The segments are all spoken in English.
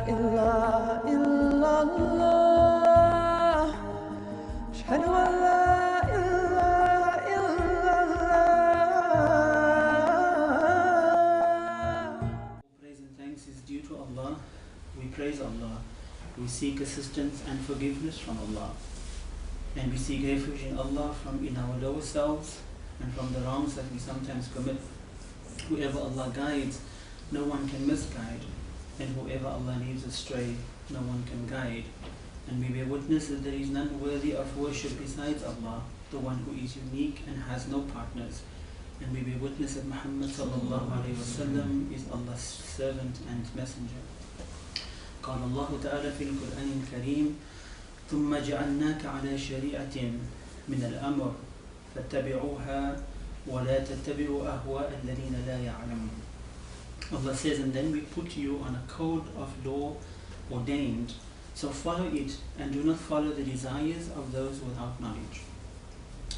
إله إلا الله أشهد أن لا إله إلا الله. Praise and thanks is due to Allah. We praise Allah. We seek assistance and forgiveness from Allah. And we seek refuge in Allah from in our lower selves and from the wrongs that we sometimes commit. Whoever Allah guides, no one can misguide. And whoever Allah leaves astray, no one can guide. And we bear witness that there is none worthy of worship besides Allah, the one who is unique and has no partners. And we bear witness that Muhammad sallallahu alayhi wa sallam is Allah's servant and messenger. قال الله تعالى في القرآن الكريم ثم جعلناك على شريعة من الأمر فاتبعوها ولا تتبعوا أهواء الذين لا يعلمون. Allah says, and then we put you on a code of law ordained, so follow it and do not follow the desires of those without knowledge.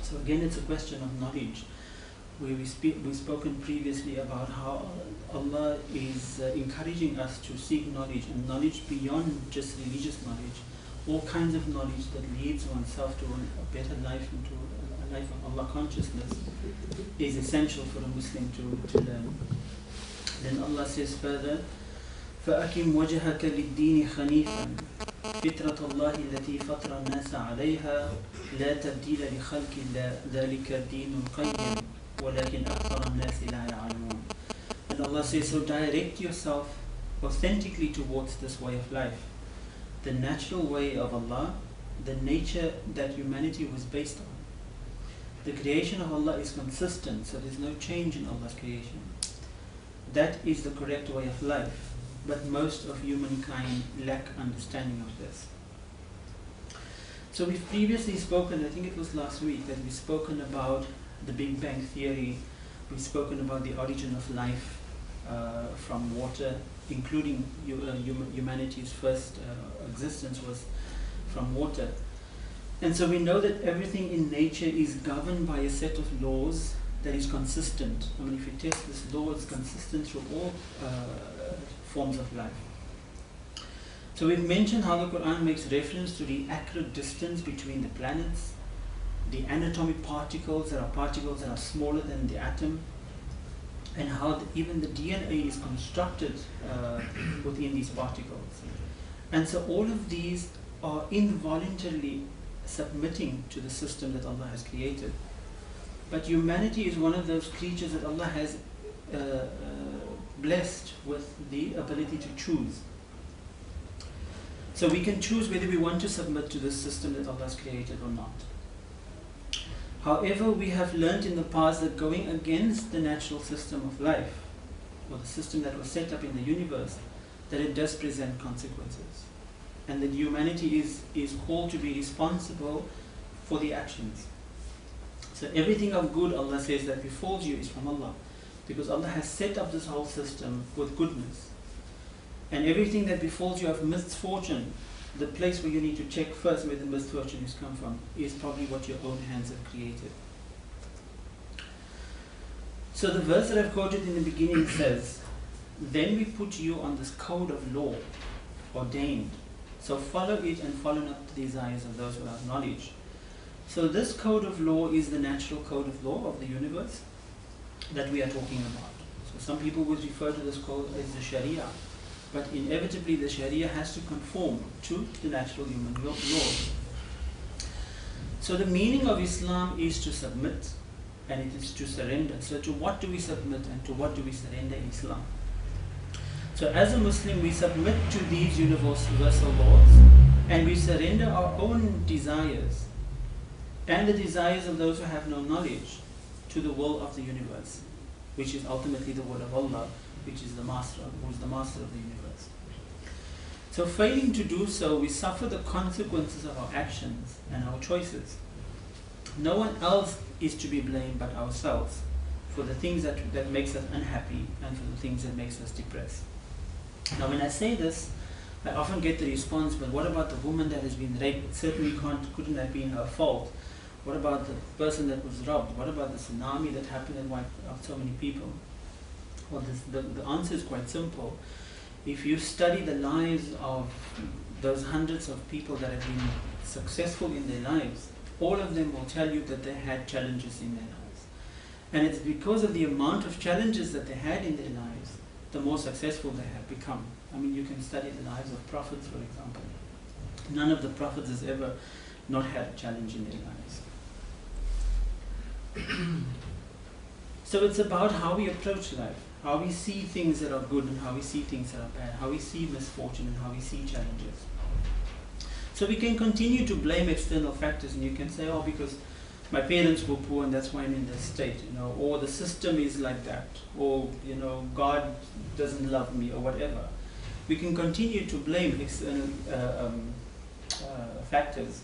So again, it's a question of knowledge. We've spoken previously about how Allah is encouraging us to seek knowledge, and knowledge beyond just religious knowledge. All kinds of knowledge that leads oneself to a better life and to a life of Allah consciousness is essential for a Muslim to learn. Then Allah says further, فَأَكِمْ وَجْهَكَ لِلدِّينِ خَنِيفًا فِطْرَةَ اللَّهِ الَّتِي فَطَرَ النَّاسَ عَلَيْهَا لَا تَبْدِيلَ لِخَلْقِ اللَّهِ ذَلِكَ الدِّينُ الْقَيِّمُ وَلَكِنْ أَكْثَرَ النَّاسِ لَا يَعْلَمُونَ. And Allah says, so direct yourself authentically towards this way of life. The natural way of Allah, the nature that humanity was based on. The creation of Allah is consistent, so there's no change in Allah's creation. That is the correct way of life, but most of humankind lack understanding of this. So we've previously spoken, I think it was last week, that we've spoken about the Big Bang Theory. We've spoken about the origin of life from water, including humanity's first existence was from water. And so we know that everything in nature is governed by a set of laws that is consistent. I mean, if you test this law, it's consistent through all forms of life. So we've mentioned how the Quran makes reference to the accurate distance between the planets, the anatomic particles. There are particles that are smaller than the atom, and how even the DNA is constructed within these particles. And so all of these are involuntarily submitting to the system that Allah has created. But humanity is one of those creatures that Allah has blessed with the ability to choose. So we can choose whether we want to submit to this system that Allah has created or not. However, we have learned in the past that going against the natural system of life, or the system that was set up in the universe, that it does present consequences. And that humanity is called to be responsible for the actions. So everything of good, Allah says, that befalls you is from Allah. Because Allah has set up this whole system with goodness. And everything that befalls you of misfortune, the place where you need to check first where the misfortune has come from, is probably what your own hands have created. So the verse that I've quoted in the beginning says, then we put you on this code of law, ordained. So follow it and follow not the desires of those without knowledge. So this code of law is the natural code of law of the universe that we are talking about. So some people would refer to this code as the Sharia, but inevitably the Sharia has to conform to the natural human laws. So the meaning of Islam is to submit, and it is to surrender. So to what do we submit and to what do we surrender in Islam? So as a Muslim, we submit to these universal laws, and we surrender our own desires and the desires of those who have no knowledge to the will of the universe, which is ultimately the word of Allah, which is the master, who is the master of the universe. So failing to do so, we suffer the consequences of our actions and our choices. No one else is to be blamed but ourselves for the things that makes us unhappy and for the things that makes us depressed. Now when I say this, I often get the response, but what about the woman that has been raped? It certainly couldn't have been her fault. What about the person that was robbed? What about the tsunami that happened and wiped out so many people? Well, the answer is quite simple. if you study the lives of those hundreds of people that have been successful in their lives, all of them will tell you that they had challenges in their lives. And it's because of the amount of challenges that they had in their lives, the more successful they have become. I mean, you can study the lives of prophets, for example. None of the prophets has ever not had a challenge in their lives. So it's about how we approach life, how we see things that are good and how we see things that are bad, how we see misfortune and how we see challenges. So we can continue to blame external factors, and you can say, oh, because my parents were poor and that's why I'm in this state, or the system is like that, or God doesn't love me, or whatever. We can continue to blame external factors.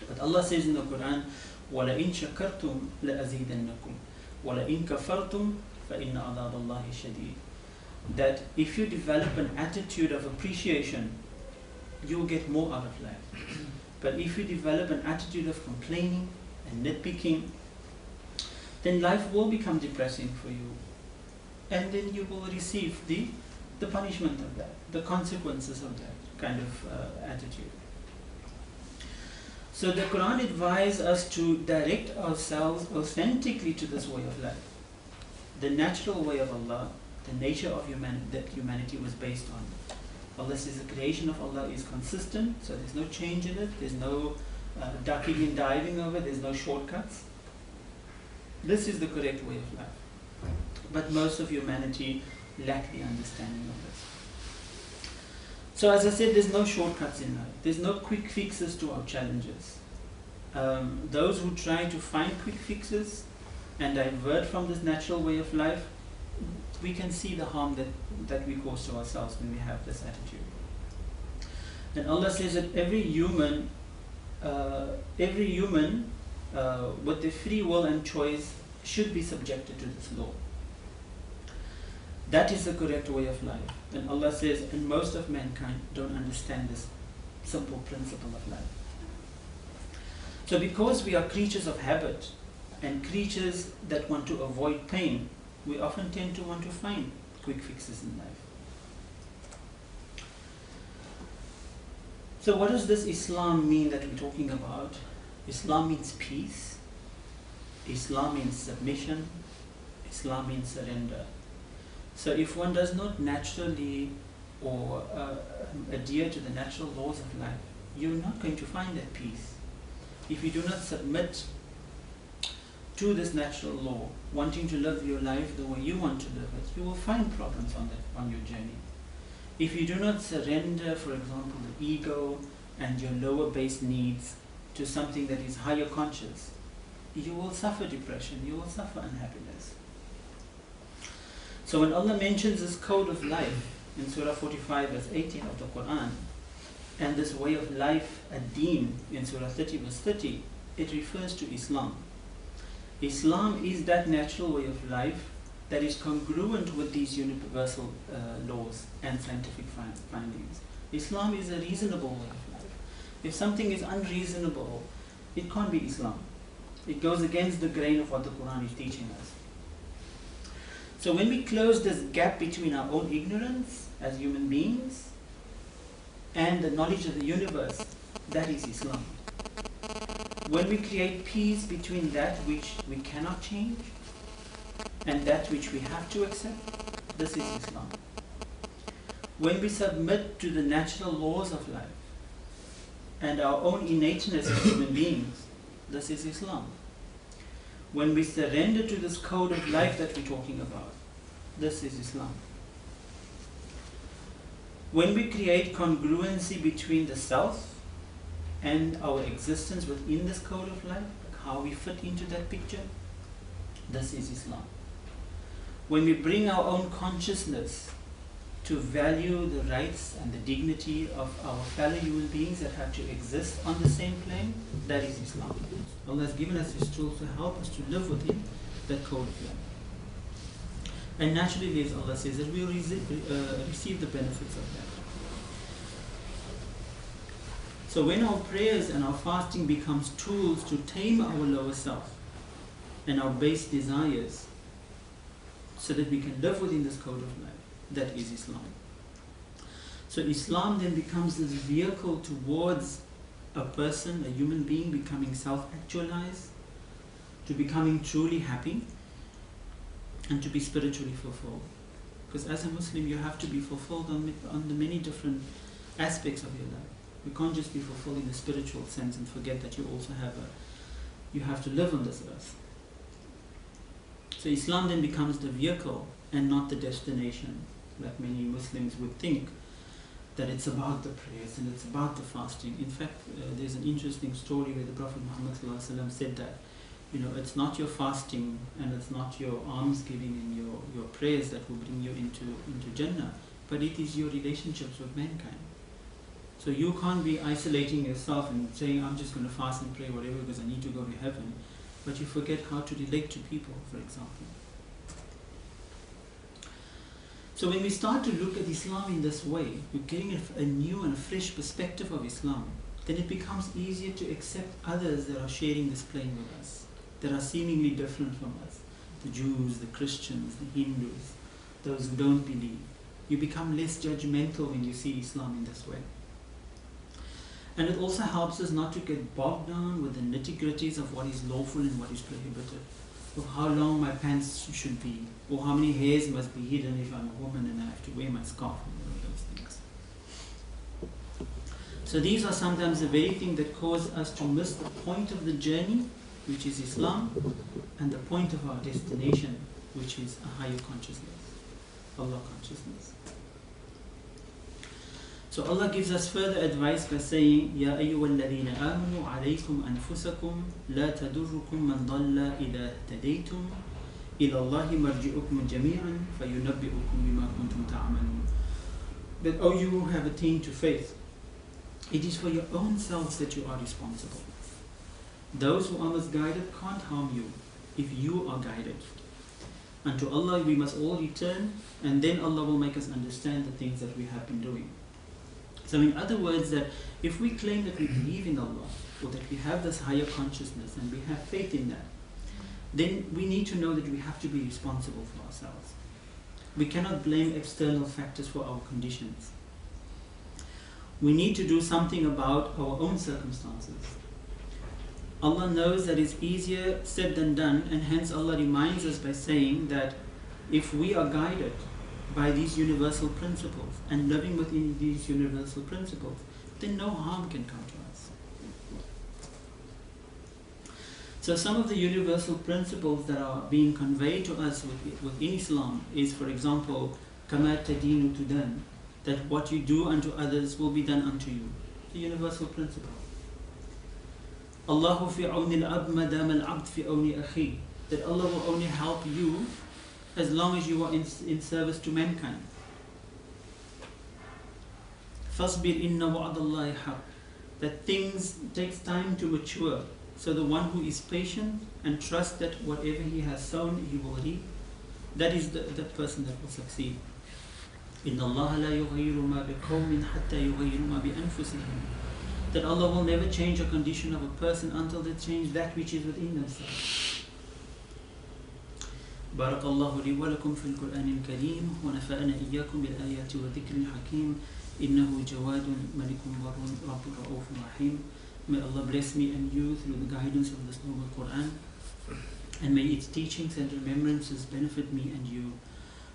But Allah says in the Quran, وَلَئِن شَكَرْتُمْ لَأَزِيدَنَّكُمْ وَلَئِن كَفَرْتُمْ فَإِنَّ عَذَابَ اللَّهِ شَدِيدٌ. That if you develop an attitude of appreciation, you will get more out of life. But if you develop an attitude of complaining and nitpicking, then life will become depressing for you. And then you will receive the punishment of that, the consequences of that kind of attitude. So the Quran advises us to direct ourselves authentically to this way of life. The natural way of Allah, the nature of that humanity was based on. Allah says the creation of Allah is consistent, so there's no change in it, there's no ducking and diving over it, there's no shortcuts. This is the correct way of life. But most of humanity lack the understanding of this. So as I said, there's no shortcuts in life. There's no quick fixes to our challenges. Those who try to find quick fixes and divert from this natural way of life, we can see the harm that we cause to ourselves when we have this attitude. And Allah says that every human with their free will and choice should be subjected to this law. That is the correct way of life. And Allah says, and most of mankind don't understand this simple principle of life. So because we are creatures of habit and creatures that want to avoid pain, we often tend to want to find quick fixes in life. So what does this Islam mean that we're talking about? Islam means peace. Islam means submission. Islam means surrender. So if one does not naturally or adhere to the natural laws of life, you're not going to find that peace. If you do not submit to this natural law, wanting to live your life the way you want to live it, you will find problems on your journey. If you do not surrender, for example, the ego and your lower base needs to something that is higher conscious, you will suffer depression, you will suffer unhappiness. So when Allah mentions this code of life in Surah 45 verse 18 of the Quran, and this way of life, ad-deen, in Surah 30 verse 30, it refers to Islam. Islam is that natural way of life that is congruent with these universal laws and scientific findings. Islam is a reasonable way of life. If something is unreasonable, it can't be Islam. It goes against the grain of what the Quran is teaching us. So when we close this gap between our own ignorance as human beings and the knowledge of the universe, that is Islam. When we create peace between that which we cannot change and that which we have to accept, this is Islam. When we submit to the natural laws of life and our own innateness as human beings, this is Islam. When we surrender to this code of life that we're talking about, this is Islam. When we create congruency between the self and our existence within this code of life, like how we fit into that picture, this is Islam. When we bring our own consciousness to value the rights and the dignity of our fellow human beings that have to exist on the same plane, that is Islam. Allah has given us His tools to help us to live within that code of life. And naturally, as Allah says, that we will receive the benefits of that. So when our prayers and our fasting becomes tools to tame our lower self and our base desires so that we can live within this code of life, that is Islam. So Islam then becomes this vehicle towards a person, a human being, becoming self-actualized, to becoming truly happy, and to be spiritually fulfilled. Because as a Muslim, you have to be fulfilled on the many different aspects of your life. You can't just be fulfilled in the spiritual sense and forget that you also you have to live on this earth. So Islam then becomes the vehicle and not the destination, like many Muslims would think, that it's about the prayers and it's about the fasting. In fact, there's an interesting story where the Prophet Muhammad ﷺ said that, it's not your fasting and it's not your almsgiving and your prayers that will bring you into Jannah, but it is your relationships with mankind. So you can't be isolating yourself and saying, I'm just going to fast and pray whatever because I need to go to heaven, but you forget how to relate to people, for example. So when we start to look at Islam in this way, we're getting a new and a fresh perspective of Islam, then it becomes easier to accept others that are sharing this plane with us, that are seemingly different from us. The Jews, the Christians, the Hindus, those who don't believe. You become less judgmental when you see Islam in this way. And it also helps us not to get bogged down with the nitty-gritties of what is lawful and what is prohibited, of how long my pants should be, or how many hairs must be hidden if I'm a woman and I have to wear my scarf, and all those things. So these are sometimes the very things that cause us to miss the point of the journey, which is Islam, and the point of our destination, which is a higher consciousness, Allah consciousness. So Allah gives us further advice by saying, يَا أَيُّهَا الَّذِينَ آمَنُوا عَلَيْكُمْ أَنفُسَكُمْ لَا تَضُرُّكُمْ مَنْ ضَلَّ إِذَا اهْتَدَيْتُمْ إِلَى اللَّهِ مَرْجِعُكُمْ جَمِيعًا فَيُنَبِّئُكُمْ بِمَا كُنْتُمْ تَعْمَلُونَ. That, O you who have attained to faith, it is for your own selves that you are responsible. Those who are misguided can't harm you if you are guided. Unto Allah we must all return, and then Allah will make us understand the things that we have been doing. So in other words, that if we claim that we believe in Allah, or that we have this higher consciousness and we have faith in that, then we need to know that we have to be responsible for ourselves. We cannot blame external factors for our conditions. We need to do something about our own circumstances. Allah knows that it's easier said than done, and hence Allah reminds us by saying that if we are guided by these universal principles and living within these universal principles, then no harm can come to us. So some of the universal principles that are being conveyed to us within Islam is, for example, كَمَا تَدِينُ تُدَانُ, that what you do unto others will be done unto you. The universal principle. Allahu fi awni al-abd madam al-abd fi awni akhi, that Allah will only help you as long as you are in service to mankind. فَاصْبِرْ إِنَّ وَعْدَ اللَّهِ حَقٌّ, that things takes time to mature. So the one who is patient and trusts that whatever he has sown, he will reap, that is the person that will succeed. إِنَّ اللَّهَ لَا يُغَيِّرُ مَا بِقَوْمٍ حَتَّى يُغَيِّرُ مَا بِأَنفُسِهِمْ, that Allah will never change a condition of a person until they change that which is within themselves. بارك الله لي ولكم في القرآن الكريم ونفعنا إياكم بالآيات والذكر الحكيم إنه جواد ملك بر رب رؤوف رحيم. May Allah bless me and you through the guidance of this noble Quran, and may its teachings and remembrances benefit me and you.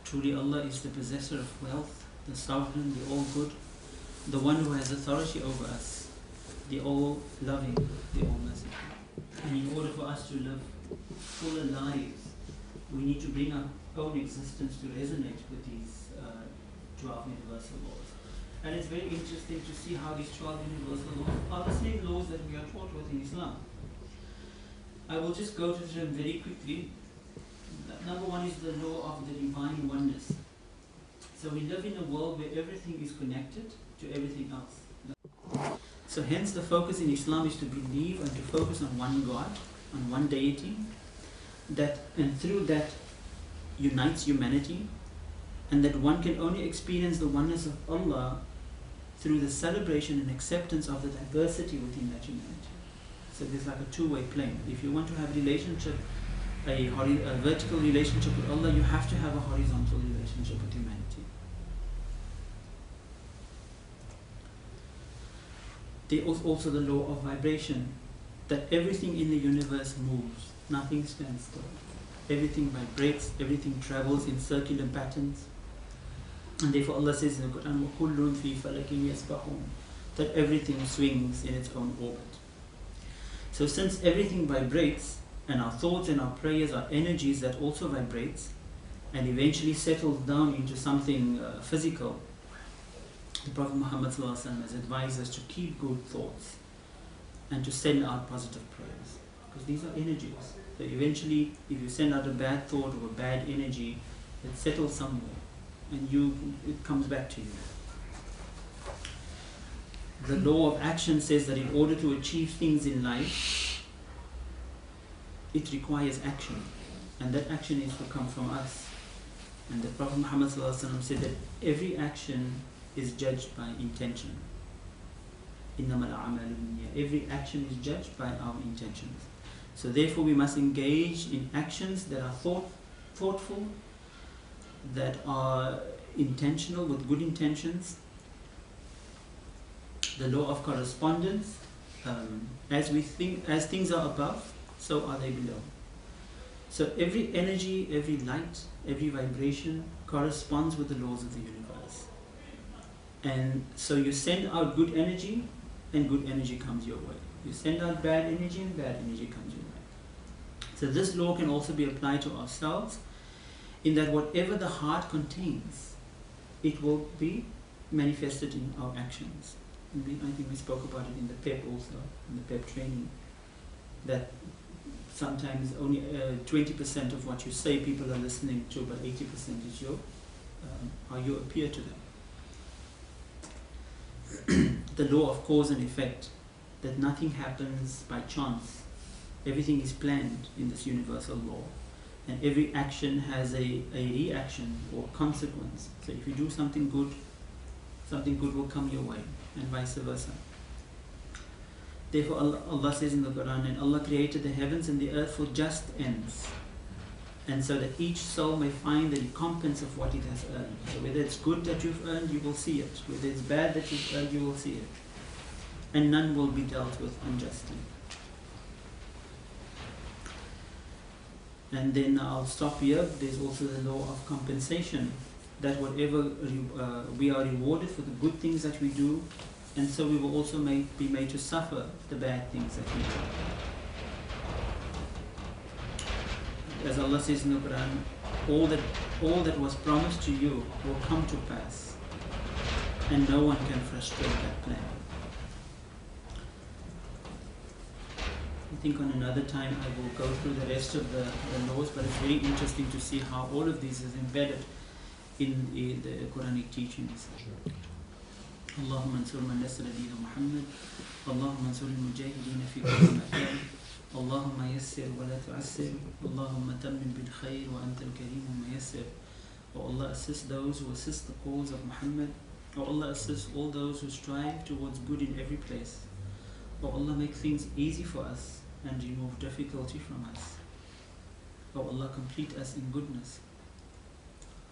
Truly Allah is the possessor of wealth, the sovereign, the all-good, the one who has authority over us, the all-loving, the all-merciful. And in order for us to live fuller lives, we need to bring our own existence to resonate with these 12 universal laws. And it's very interesting to see how these 12 universal laws are the same laws that we are taught within Islam. I will just go to them very quickly. Number one is the law of the divine oneness. So we live in a world where everything is connected to everything else. So hence the focus in Islam is to believe and to focus on one God, on one deity, and through that unites humanity, and that one can only experience the oneness of Allah through the celebration and acceptance of the diversity within that humanity. So there's like a two-way plane. If you want to have a vertical relationship with Allah, you have to have a horizontal relationship with humanity. There is also the law of vibration, that everything in the universe moves, nothing stands still. Everything vibrates, everything travels in circular patterns. And therefore Allah says in the Quran, وَكُلٌّ فِي فَلَكٍ يَسْبَحُونَ, that everything swings in its own orbit. So since everything vibrates, and our thoughts and our prayers are energies that also vibrates, and eventually settles down into something physical, the Prophet Muhammad ﷺ has advised us to keep good thoughts and to send out positive prayers, because these are energies. So eventually, if you send out a bad thought or a bad energy, it settles somewhere, and it comes back to you. The law of action says that in order to achieve things in life, it requires action, and that action is to come from us. And the Prophet Muhammad ﷺ said that every action is judged by intention. إِنَّمَا الْأَعْمَالُ بِالنِّيَّةِ. Every action is judged by our intentions. So therefore we must engage in actions that are thoughtful, that are intentional, with good intentions. The law of correspondence, as things are above, so are they below. So every energy, every light, every vibration corresponds with the laws of the universe. And so you send out good energy, and good energy comes your way. You send out bad energy, and bad energy comes your way. So this law can also be applied to ourselves, in that whatever the heart contains, it will be manifested in our actions. And I think we spoke about it in the PEP also, in the PEP training, that sometimes only 20% of what you say people are listening to, but 80% is how you appear to them. The law of cause and effect, that nothing happens by chance. Everything is planned in this universal law, and every action has a reaction or consequence. So if you do something good will come your way, and vice versa. Therefore Allah says in the Quran, and Allah created the heavens and the earth for just ends, and so that each soul may find the recompense of what it has earned. So whether it's good that you've earned, you will see it. Whether it's bad that you've earned, you will see it. And none will be dealt with unjustly. And then I'll stop here. There's also the law of compensation, that whatever we are rewarded for the good things that we do, and so we will also be made to suffer the bad things that we do. As Allah says in the Quran, all that was promised to you will come to pass, and no one can frustrate that plan. I think on another time I will go through the rest of the laws, but it's very interesting to see how all of these is embedded in the Quranic teachings. اللهم انصر من نصر دين محمد اللهم انصر المجاهدين في كل مكان اللهم يسر ولا تعسر اللهم تمم بالخير وأنت الكريم الميسر. O Allah, assist those who assist the cause of Muhammad. O Allah, assist all those who strive towards good in every place. O Allah, make things easy for us and remove difficulty from us. O Allah, complete us in goodness,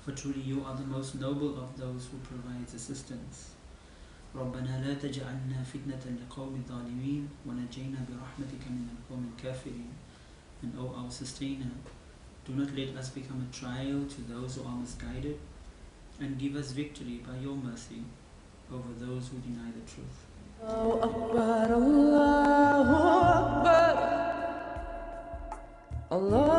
for truly you are the most noble of those who provides assistance. ربنا لا تجعلنا فتنة لقوم الظالمين ونجينا برحمتك من القوم الكافرين. And O our sustainer, do not let us become a trial to those who are misguided, and give us victory by your mercy over those who deny the truth. Allahu Akbar, Allahu Akbar, Allah.